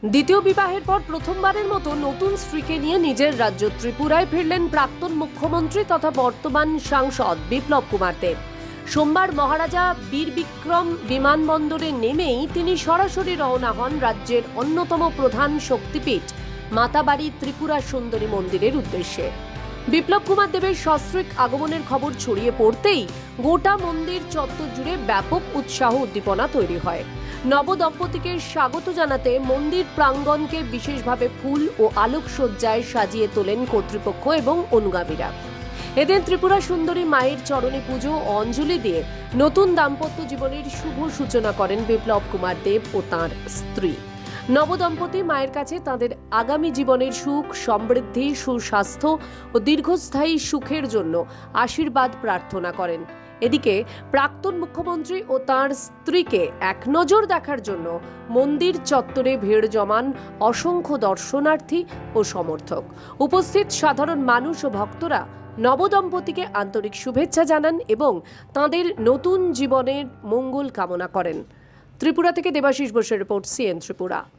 দ্বিতীয় বিবাহের পর প্রথমবারের মতো নতুন স্ত্রীকে নিয়ে নিজের রাজ্য ত্রিপুরায় ফিরলেন প্রাক্তন মুখ্যমন্ত্রী তথা বর্তমান সাংসদ বিপ্লব কুমার দেব। সোমবার মহারাজা বীর বিক্রম বিমানবন্দরে নেমেই তিনি সরাসরি রওনা হন রাজ্যের অন্যতম প্রধান শক্তিপীঠ মাতাবাড়ি ত্রিপুরা সুন্দরী মন্দিরের উদ্দেশ্যে। বিপ্লব কুমার দেবের সস্ত্রীক আগমনের খবর ছড়িয়ে পড়তেই গোটা মন্দির চত্বর জুড়ে ব্যাপক উৎসাহ উদ্দীপনা তৈরি হয়। নবদম্পতিকে স্বাগত জানাতে মন্দির প্রাঙ্গণকে বিশেষভাবে ফুল ও আলোকসজ্জায় সাজিয়ে তোলেন কর্তৃপক্ষ এবং অনুগামীরা। এদিন ত্রিপুরা সুন্দরী মায়ের চরণে পুজো ও অঞ্জলি দিয়ে নতুন দাম্পত্য জীবনের শুভ সূচনা করেন বিপ্লব কুমার দেব ও তাঁর স্ত্রী। নবদম্পতি মায়ের কাছে তাদের আগামী জীবনের সুখ, সমৃদ্ধি, সুস্বাস্থ্য ও দীর্ঘস্থায়ী সুখের জন্য আশীর্বাদ প্রার্থনা করেন। এদিকে প্রাক্তন মুখ্যমন্ত্রী ও তাঁর স্ত্রীকে এক নজর দেখার জন্য মন্দির চত্বরে ভিড় জমান অসংখ্য দর্শনার্থী ও সমর্থক। উপস্থিত সাধারণ মানুষ ও ভক্তরা নবদম্পতিকে আন্তরিক শুভেচ্ছা জানান এবং তাঁদের নতুন জীবনের মঙ্গল কামনা করেন। ত্রিপুরা থেকে দেবাশিস বোসের রিপোর্ট, সিএন ত্রিপুরা।